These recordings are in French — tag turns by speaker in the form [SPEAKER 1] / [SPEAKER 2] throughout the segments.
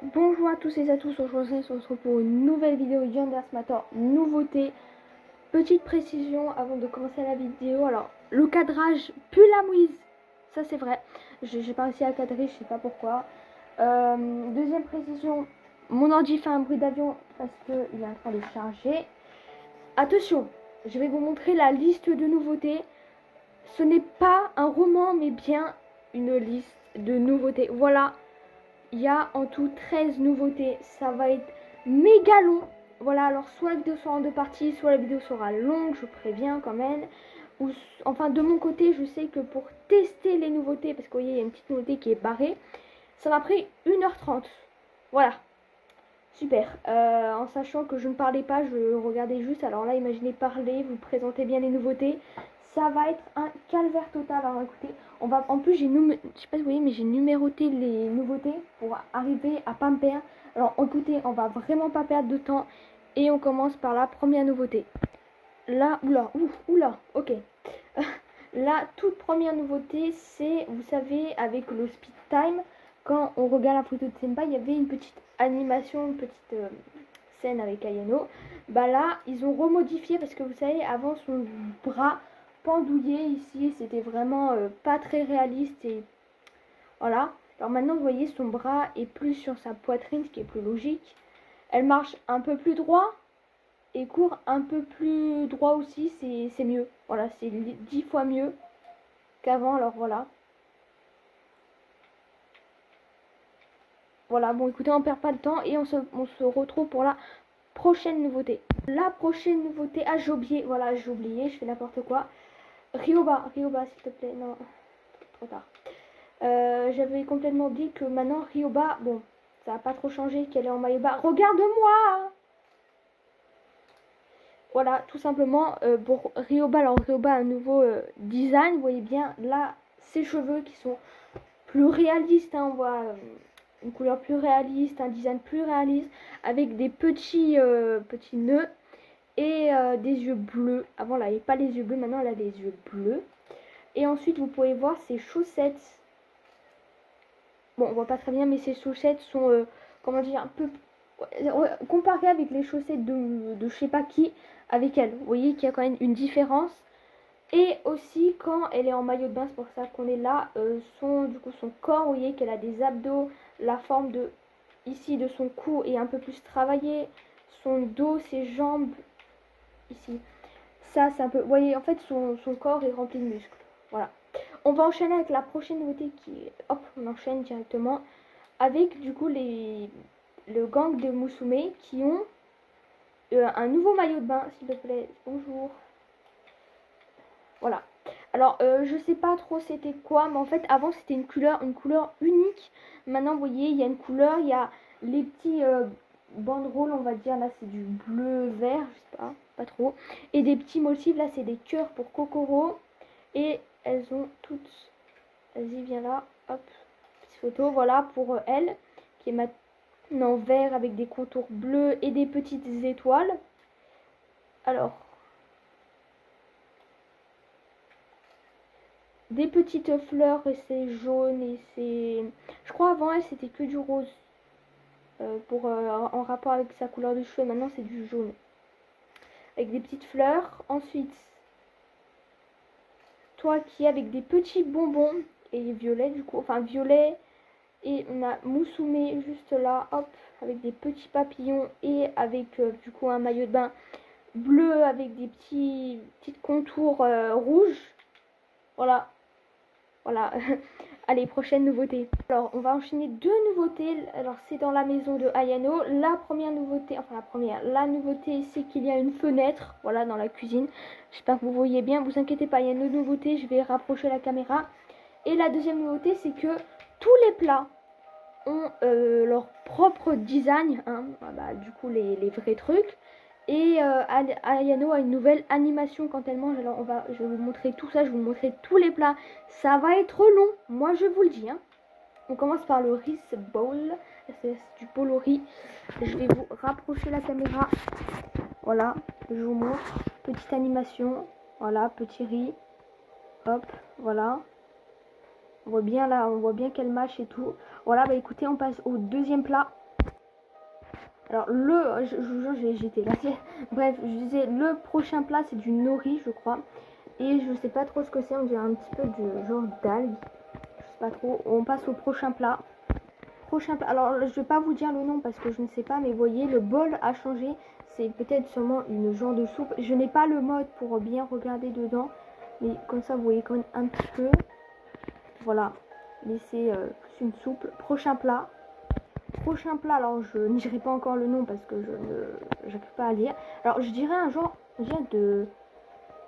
[SPEAKER 1] Bonjour à tous et à tous, aujourd'hui on se retrouve pour une nouvelle vidéo Yanders Matter, nouveauté. Petite précision avant de commencer la vidéo, alors le cadrage pue la mouise, ça c'est vrai, j'ai pas réussi à cadrer, je sais pas pourquoi. Deuxième précision, mon ordi fait un bruit d'avion parce qu'il est en train de charger. Attention, je vais vous montrer la liste de nouveautés, ce n'est pas un roman mais bien une liste de nouveautés, voilà. Il y a en tout 13 nouveautés. Ça va être méga long. Voilà, alors soit la vidéo sera en deux parties, soit la vidéo sera longue, je préviens quand même. Ou, enfin, de mon côté, je sais que pour tester les nouveautés, parce que vous voyez, il y a une petite nouveauté qui est barrée, ça m'a pris 1h30. Voilà, super. En sachant que je ne parlais pas, je regardais juste. Alors là, imaginez parler, vous présentez bien les nouveautés. Ça va être un calvaire total. Alors écoutez, on va. En plus, je sais pas si vous voyez, mais j'ai numéroté les nouveautés pour arriver à pas me perdre. Alors écoutez, on va vraiment pas perdre de temps et on commence par la première nouveauté. Là, oula, ok. La toute première nouveauté, c'est, vous savez, avec le speed time, quand on regarde la photo de Senpai, il y avait une petite animation, une petite scène avec Ayano. Bah là, ils ont remodifié parce que vous savez, avant son bras pendouillé ici, c'était vraiment pas très réaliste et voilà. Alors maintenant, vous voyez, son bras est plus sur sa poitrine, ce qui est plus logique. Elle marche un peu plus droit et court un peu plus droit aussi, c'est mieux. Voilà, c'est 10 fois mieux qu'avant, alors voilà. Voilà, bon écoutez, on perd pas de temps et on se retrouve pour la prochaine nouveauté. La prochaine nouveauté, ah j'ai oublié, voilà, j'ai oublié, je fais n'importe quoi. Ryoba, s'il te plaît, non, trop tard. J'avais complètement oublié que maintenant Ryoba, bon, ça n'a pas trop changé qu'elle est en maillot bas. Regarde-moi! Voilà, tout simplement, pour Ryoba, alors Ryoba a un nouveau design, vous voyez bien, là, ses cheveux qui sont plus réalistes, hein, on voit une couleur plus réaliste, un design plus réaliste, avec des petits nœuds et des yeux bleus. Avant, elle n'avait pas les yeux bleus, maintenant elle a des yeux bleus. Et ensuite, vous pouvez voir ses chaussettes. Bon, on voit pas très bien, mais ses chaussettes sont, comment dire, un peu comparées avec les chaussettes de je sais pas qui avec elle. Vous voyez qu'il y a quand même une différence. Et aussi quand elle est en maillot de bain, c'est pour ça qu'on est là, son corps, vous voyez qu'elle a des abdos, la forme de ici de son cou est un peu plus travaillée, son dos, ses jambes, ici. Ça, c'est un peu, vous voyez, en fait, son corps est rempli de muscles. Voilà. On va enchaîner avec la prochaine nouveauté qui est, hop, on enchaîne directement avec du coup le gang de Musume qui ont un nouveau maillot de bain, s'il te plaît. Bonjour. Voilà. Alors, je sais pas trop c'était quoi, mais en fait, avant, c'était une couleur unique. Maintenant, vous voyez, il y a une couleur, il y a les petits banderoles, on va dire, là, c'est du bleu-vert, je sais pas trop. Et des petits motifs, là, c'est des cœurs pour Kokoro. Et elles ont toutes... Vas-y, viens là, hop, petite photo, voilà, pour elle, qui est maintenant vert avec des contours bleus et des petites étoiles. Alors, des petites fleurs et c'est jaune et c'est... Je crois avant elle c'était que du rose en rapport avec sa couleur de cheveux. Maintenant c'est du jaune avec des petites fleurs. Ensuite, toi qui es avec des petits bonbons et violet du coup, enfin violet. Et on a Musume juste là, hop, avec des petits papillons et avec du coup un maillot de bain bleu avec des petits contours rouges. Voilà, voilà. Allez, prochaine nouveauté. Alors, on va enchaîner deux nouveautés. Alors, c'est dans la maison de Ayano. La première nouveauté, enfin la nouveauté, c'est qu'il y a une fenêtre, voilà, dans la cuisine. J'espère que vous voyez bien. Vous inquiétez pas, il y a une nouveauté. Je vais rapprocher la caméra. Et la deuxième nouveauté, c'est que tous les plats ont leur propre design, hein, bah, du coup les vrais trucs. Et Ayano a une nouvelle animation quand elle mange. Alors je vais vous montrer tout ça, je vais vous montrer tous les plats. Ça va être long, moi je vous le dis. Hein. On commence par le rice bowl, c'est du bol au riz. Je vais vous rapprocher la caméra. Voilà, je vous montre. Petite animation, voilà, petit riz. Hop, voilà. On voit bien là, on voit bien qu'elle mâche et tout. Voilà, bah écoutez, on passe au deuxième plat. Alors je vous jure, j'étais là. Bref, je disais, le prochain plat c'est du nori, je crois. Et je sais pas trop ce que c'est, on dirait un petit peu du genre d'algue. Je sais pas trop. On passe au prochain plat. Alors je vais pas vous dire le nom parce que je ne sais pas, mais vous voyez, le bol a changé. C'est peut-être sûrement une genre de soupe. Je n'ai pas le mode pour bien regarder dedans. Mais comme ça, vous voyez quand même un petit peu. Voilà. Mais c'est plus une soupe. Prochain plat. Alors je ne dirai pas encore le nom parce que je n'arrive pas à lire. Alors je dirais un genre,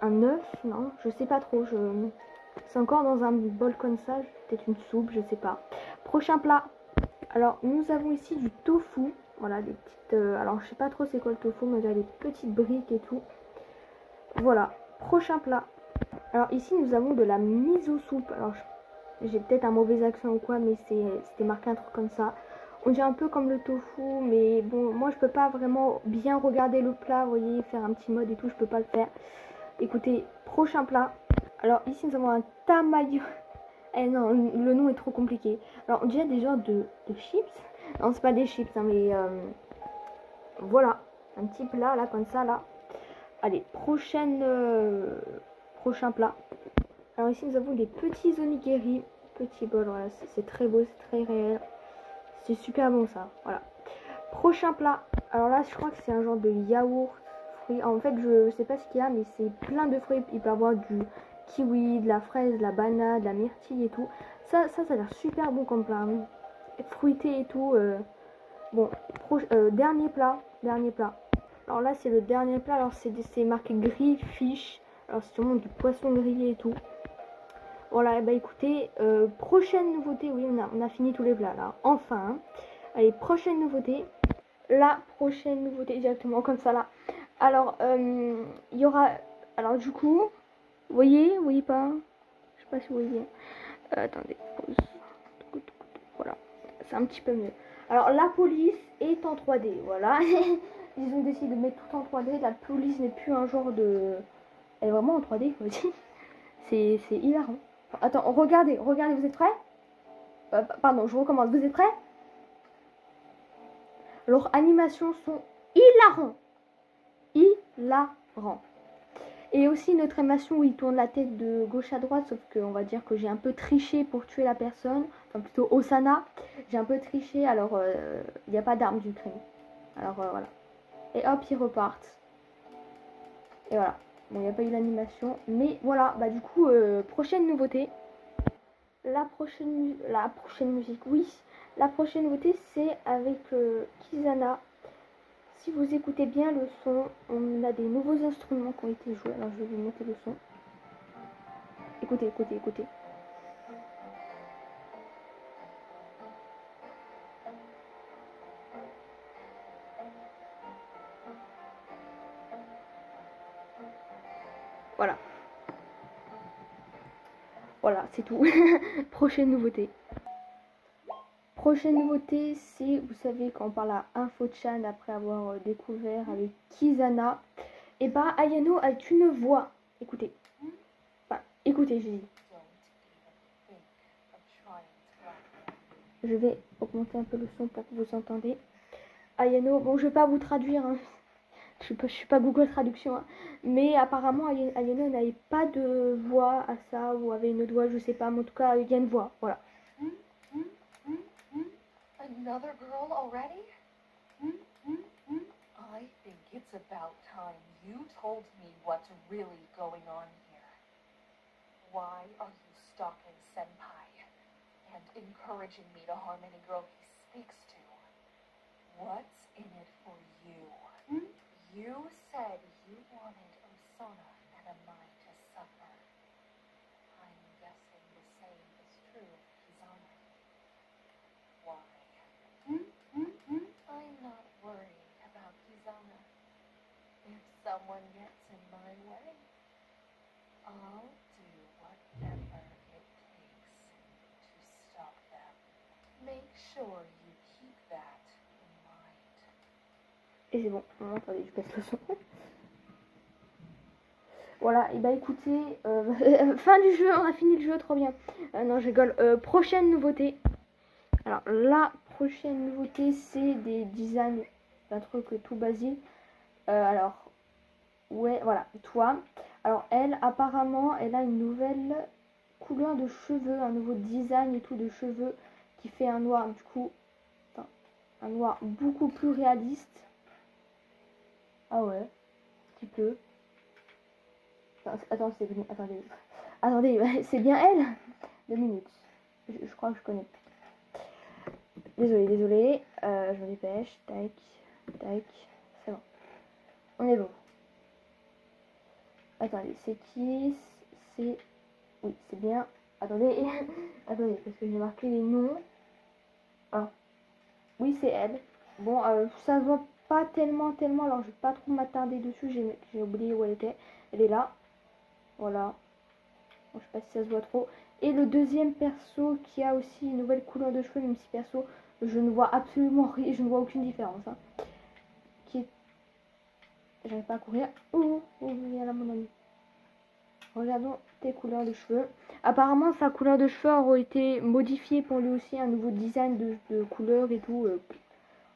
[SPEAKER 1] un œuf, non, je sais pas trop. C'est encore dans un bol comme ça, peut-être une soupe, je sais pas. Prochain plat. Alors nous avons ici du tofu. Voilà, des petites. Alors je sais pas trop c'est quoi le tofu, mais il y a des petites briques et tout. Voilà. Prochain plat. Alors ici nous avons de la miso soupe. Alors j'ai peut-être un mauvais accent ou quoi, mais c'était marqué un truc comme ça. On dirait un peu comme le tofu, mais bon, moi je peux pas vraiment bien regarder le plat, vous voyez, faire un petit mode et tout, je peux pas le faire. Écoutez, prochain plat. Alors ici nous avons un tamayo. Eh non, le nom est trop compliqué. Alors on dirait des genres de chips. Non, c'est pas des chips, hein, mais voilà, un petit plat là, comme ça là. Allez, prochain plat. Alors ici nous avons des petits onigiri, petit bol, voilà, c'est très beau, c'est très réel. C'est super bon ça, voilà. Prochain plat. Alors là, je crois que c'est un genre de yaourt fruit. En fait, je sais pas ce qu'il y a, mais c'est plein de fruits. Il peut y avoir du kiwi, de la fraise, de la banane, de la myrtille et tout. Ça a l'air super bon comme plat. Hein. Fruité et tout. Bon, dernier plat. Alors là, c'est le dernier plat. Alors c'est marqué grill fish. Alors c'est sûrement du poisson grillé et tout. Voilà, et bah écoutez, prochaine nouveauté, oui, on a fini tous les plats là, enfin. Hein. Allez, prochaine nouveauté, la prochaine nouveauté directement comme ça là. Alors, il y aura, alors du coup, vous voyez pas, je sais pas si vous voyez. Attendez, pause. Voilà, c'est un petit peu mieux. Alors la police est en 3D, voilà. Ils ont décidé de mettre tout en 3D, la police n'est plus un genre de... Elle est vraiment en 3D, faut dire. C'est hilarant. Attends, regardez, vous êtes prêts? Pardon, je recommence, vous êtes prêts? Leurs animations sont hilarants. Et aussi notre animation où il tourne la tête de gauche à droite, sauf qu'on va dire que j'ai un peu triché pour tuer la personne. Enfin plutôt Osana. J'ai un peu triché, alors il n'y a pas d'arme du crime. Alors voilà. Et hop, ils repartent. Et voilà. Bon, il n'y a pas eu l'animation. Mais voilà, bah du coup, prochaine nouveauté. La prochaine musique, oui. La prochaine nouveauté, c'est avec Kizana. Si vous écoutez bien le son, on a des nouveaux instruments qui ont été joués. Alors, je vais vous monter le son. Écoutez. Voilà, c'est tout. Prochaine nouveauté. C'est, vous savez, quand on parle à InfoChan après avoir découvert avec Kizana, et bah Ayano a une voix. Écoutez. Écoutez, j'ai dit. Je vais augmenter un peu le son pour que vous entendez. Ayano, bon, je vais pas vous traduire, hein. Je suis pas Google Traduction, hein. Mais apparemment Ayano n'avait pas de voix à ça, ou avait une autre voix, je sais pas, mais en tout cas il y a une voix, voilà.
[SPEAKER 2] Another girl already? I think it's about time you told me what's really going on here. Why are you stalking Senpai and encouraging me to harm any girl he speaks to? What's in it for you? You said you wanted Osana and Amai to suffer. I'm guessing the same is true of Kizana. Why? I'm not worried about Kizana. If someone gets in my way, I'll do whatever it takes to stop them. Make sure you keep that in mind.
[SPEAKER 1] Et c'est bon, attendez, je baisse le son. Voilà, et bah écoutez, fin du jeu, on a fini le jeu, trop bien. Non, je rigole. Prochaine nouveauté. Alors, la prochaine nouveauté, c'est des designs un truc tout basique. Alors, ouais, voilà, toi. Alors, elle, apparemment, elle a une nouvelle couleur de cheveux, un nouveau design et tout de cheveux qui fait un noir, du coup, enfin, un noir beaucoup plus réaliste. Ah ouais, un petit peu. Attends, attendez, c'est bien elle? 2 minutes. Je crois que je connais. Désolé, je me dépêche. Tac, tac, c'est bon. On est bon. Attendez, c'est qui? C'est... Oui, c'est bien. Attendez, attendez, parce que j'ai marqué les noms. Ah, oui, c'est elle. Bon, ça se voit pas tellement, alors je vais pas trop m'attarder dessus. J'ai oublié où elle était. Elle est là. Voilà. Bon, je sais pas si ça se voit trop. Et le deuxième perso qui a aussi une nouvelle couleur de cheveux, même si perso, je ne vois absolument rien, je ne vois aucune différence. Hein. Qui est... J'arrive pas à courir. Oh, viens là mon ami. Regardons tes couleurs de cheveux. Apparemment, sa couleur de cheveux aura été modifiée pour lui aussi, un nouveau design de couleur et tout.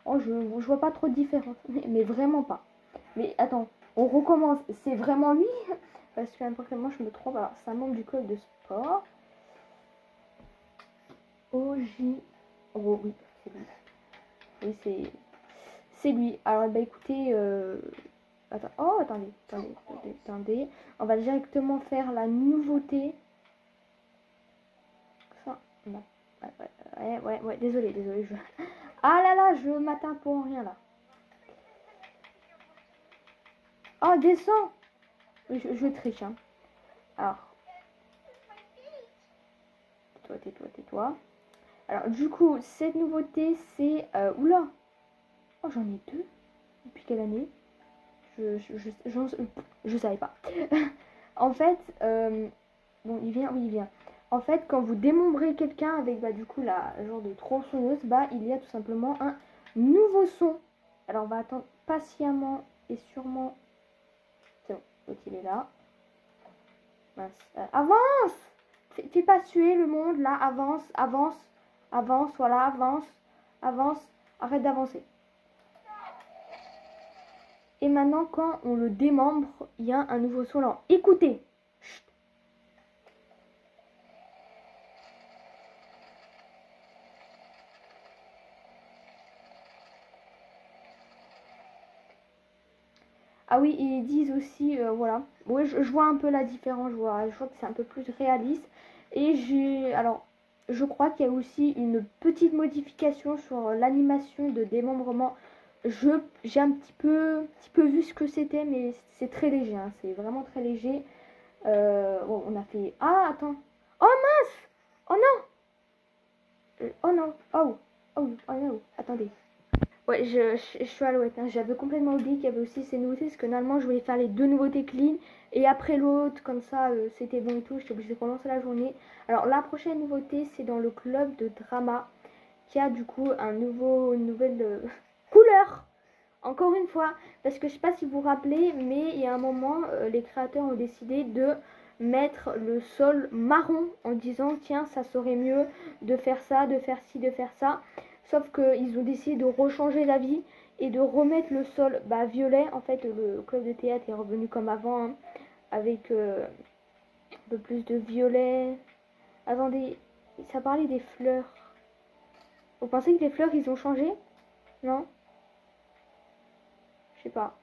[SPEAKER 1] Oh, je vois pas trop de différence, mais vraiment pas. Mais attends, on recommence. C'est vraiment lui? Parce que moi je me trompe. Alors, c'est un membre du club de sport. OJ. Oh oui, c'est lui. Oui, c'est lui. Alors, bah écoutez, attends. Oh, attendez. On va directement faire la nouveauté. Ça, non. Ouais, désolé. Ah là, je m'atteins pour rien là. Oh, descends. Oui, je triche, hein. Alors. Tais-toi. Alors, du coup, cette nouveauté, c'est... oula. Oh, j'en ai 2. Depuis quelle année? Je savais pas. En fait, bon, il vient, oui, il vient. En fait, quand vous démembrez quelqu'un avec, bah, du coup, la genre de tronçonneuse, bah, il y a tout simplement un nouveau son. Alors, on va attendre patiemment et sûrement. C'est bon, donc il est là. Mince. Avance! Fais pas tuer le monde, là. Avance, voilà, avance. Arrête d'avancer. Et maintenant, quand on le démembre, il y a un nouveau son là. Écoutez. Chut. Ah oui, ils disent aussi, voilà. Oui, je vois un peu la différence. Je vois que c'est un peu plus réaliste. Et alors, je crois qu'il y a aussi une petite modification sur l'animation de démembrement. J'ai un petit peu vu ce que c'était, mais c'est très léger. Hein, c'est vraiment très léger. Bon, on a fait... Ah, attends. Oh mince! Oh non! Oh non! Oh non! Attendez. Ouais, je suis à l'ouest. Hein. J'avais complètement oublié qu'il y avait aussi ces nouveautés. Parce que normalement, je voulais faire les 2 nouveautés clean. Et après l'autre, comme ça, c'était bon et tout. J'étais obligée de relancer la journée. Alors, la prochaine nouveauté, c'est dans le club de drama. Qui a du coup une nouvelle couleur. Encore une fois, parce que je sais pas si vous vous rappelez, mais il y a un moment, les créateurs ont décidé de mettre le sol marron en disant tiens, ça serait mieux de faire ça, de faire ci, de faire ça. Sauf qu'ils ont décidé de rechanger l'avis et de remettre le sol violet. En fait, le club de théâtre est revenu comme avant, hein, avec un peu plus de violet. Attendez, ça parlait des fleurs. Vous pensez que les fleurs, ils ont changé? Non? Je sais pas.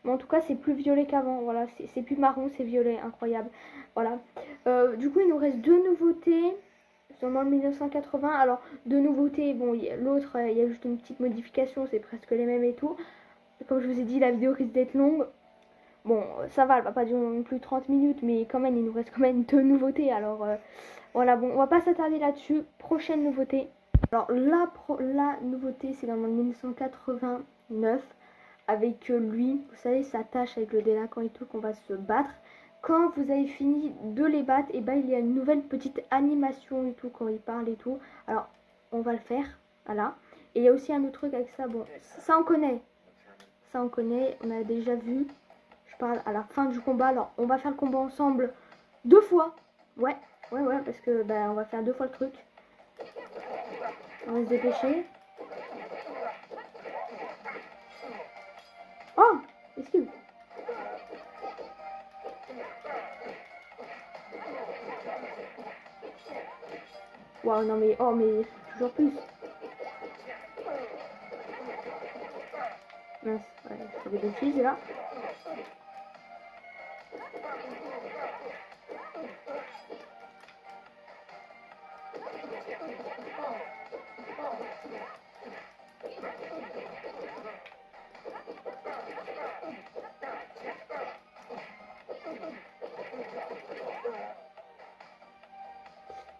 [SPEAKER 1] Mais en tout cas, c'est plus violet qu'avant. Voilà, c'est plus marron, c'est violet. Incroyable. Voilà. Du coup, il nous reste 2 nouveautés. Seulement le 1980. Alors, 2 nouveautés. Bon, l'autre, il y a juste une petite modification. C'est presque les mêmes et tout. Comme je vous ai dit, la vidéo risque d'être longue. Bon, ça va, elle va pas durer non plus 30 minutes. Mais quand même, il nous reste quand même 2 nouveautés. Alors, voilà, bon, on va pas s'attarder là-dessus. Prochaine nouveauté. Alors, la nouveauté, c'est dans le 1989. Avec lui, vous savez, sa tâche avec le délinquant et tout, qu'on va se battre. Quand vous avez fini de les battre, et il y a une nouvelle petite animation et tout, quand il parle et tout. Alors, on va le faire, voilà. Et il y a aussi un autre truc avec ça, bon, ça on connaît. Ça on connaît, on a déjà vu. Je parle à la fin du combat, alors on va faire le combat ensemble 2 fois. Ouais, parce que on va faire 2 fois le truc. On va se dépêcher. Esquive. Waouh, non mais, oh mais, toujours plus. Mince, ouais, je fais des bêtises là.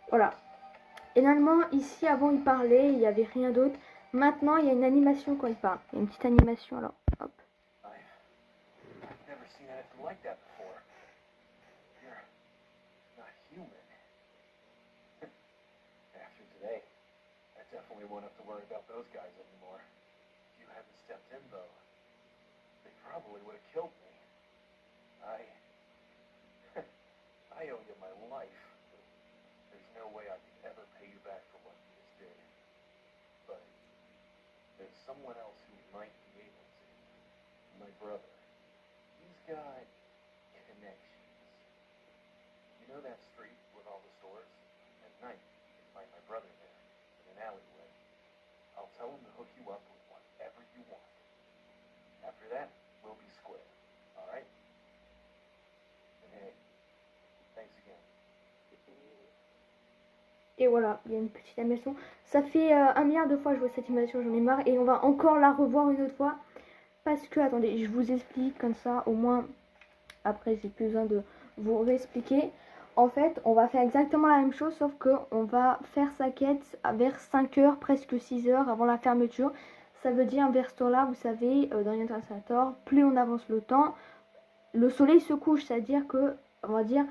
[SPEAKER 1] Voilà. Et normalement, ici, avant, il parlait, il n'y avait rien d'autre. Maintenant, il y a une animation quand il parle. Il y a une petite animation, alors, hop.
[SPEAKER 3] I've never seen anything like that before. You're not human. After today, I definitely won't have to worry about those guys anymore. If you hadn't stepped in, though, they probably would have killed me. I owe you my life. There's no way I could ever pay you back for what you just did. But there's someone else who might be able to. My brother. He's got connections. You know that street with all the stores? At night, you can find my brother there, in an alleyway. I'll tell him to hook you up with whatever you want. After that, we'll be square. Alright? And hey, thanks again.
[SPEAKER 1] Et voilà, il y a une petite animation. Ça fait 1 milliard de fois que je vois cette animation, j'en ai marre. Et on va encore la revoir une autre fois. Parce que, attendez, je vous explique comme ça, au moins, après j'ai plus besoin de vous réexpliquer. En fait, on va faire exactement la même chose, sauf qu'on va faire sa quête vers 5 heures, presque 6 heures avant la fermeture. Ça veut dire vers ce temps-là, vous savez, dans Yandere Simulator, plus on avance le temps, le soleil se couche, c'est-à-dire que, on va dire,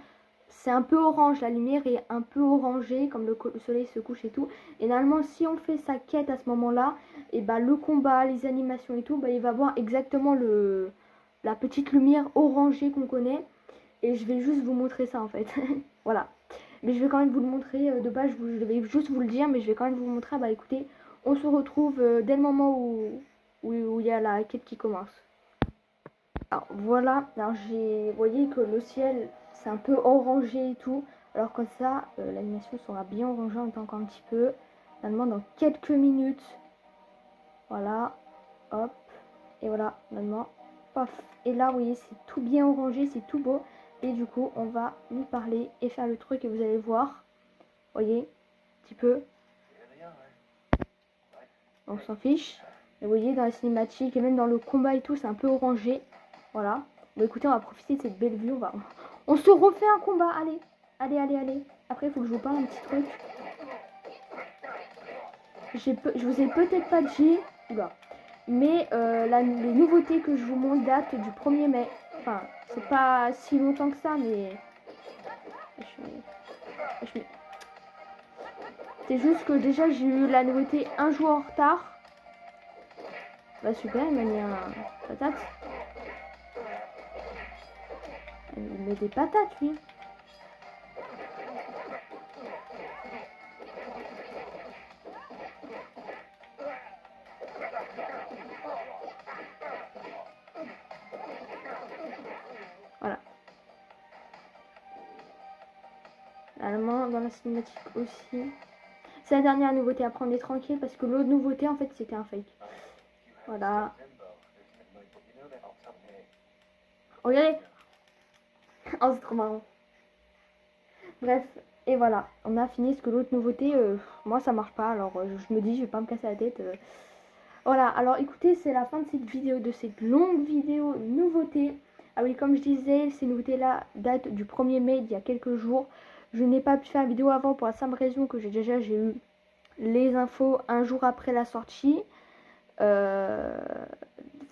[SPEAKER 1] c'est un peu orange, la lumière est un peu orangée, comme le soleil se couche et tout. Et normalement, si on fait sa quête à ce moment-là, et bah le combat, les animations et tout, bah il va voir exactement la petite lumière orangée qu'on connaît. Et je vais juste vous montrer ça en fait. Voilà. Mais je vais quand même vous le montrer. De base, je vais juste vous le dire, mais je vais quand même vous montrer. Bah écoutez, on se retrouve dès le moment où il y a la quête qui commence. Alors voilà, alors vous voyez que le ciel c'est un peu orangé et tout, alors comme ça l'animation sera bien orangée, on attend encore un petit peu, normalement dans quelques minutes, voilà, hop, et voilà, normalement, paf, et là vous voyez c'est tout bien orangé, c'est tout beau, et du coup on va lui parler et faire le truc et vous allez voir, voyez, un petit peu, on s'en fiche, et vous voyez dans la cinématique et même dans le combat et tout c'est un peu orangé. Voilà. Bon écoutez, on va profiter de cette belle vue. On se refait un combat. Allez. Allez. Après, il faut que je vous parle un petit truc. Je vous ai peut-être pas dit. Oula. Mais les nouveautés que je vous montre datent du 1er mai. Enfin, c'est pas si longtemps que ça, mais... C'est juste que déjà, j'ai eu la nouveauté un jour en retard. Bah super, il m'a mis un patate. Il met des patates, lui. Voilà. Allemand dans la cinématique aussi. C'est la dernière nouveauté. Après, on est tranquille parce que l'autre nouveauté, en fait, c'était un fake. Voilà. Regardez. Oh, c'est trop marrant. Bref, et voilà, on a fini. Ce que l'autre nouveauté, moi ça marche pas, alors je me dis je vais pas me casser la tête. Voilà, alors écoutez, c'est la fin de cette vidéo, de cette longue vidéo nouveauté. Ah oui, comme je disais, ces nouveautés là datent du 1er mai, il y a quelques jours. Je n'ai pas pu faire une vidéo avant pour la simple raison que j'ai eu les infos un jour après la sortie.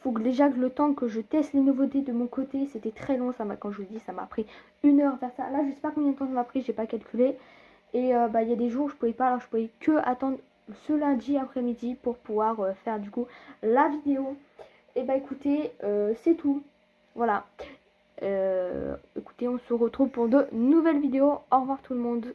[SPEAKER 1] Faut que déjà que le temps que je teste les nouveautés de mon côté, c'était très long. Quand je vous dis, ça m'a pris 1 heure vers ça. Là, je sais pas combien de temps ça m'a pris, j'ai pas calculé. Et bah il y a des jours où je pouvais pas, alors je pouvais que attendre ce lundi après-midi pour pouvoir faire du coup la vidéo. Et bah écoutez, c'est tout. Voilà. Écoutez, on se retrouve pour de nouvelles vidéos. Au revoir tout le monde.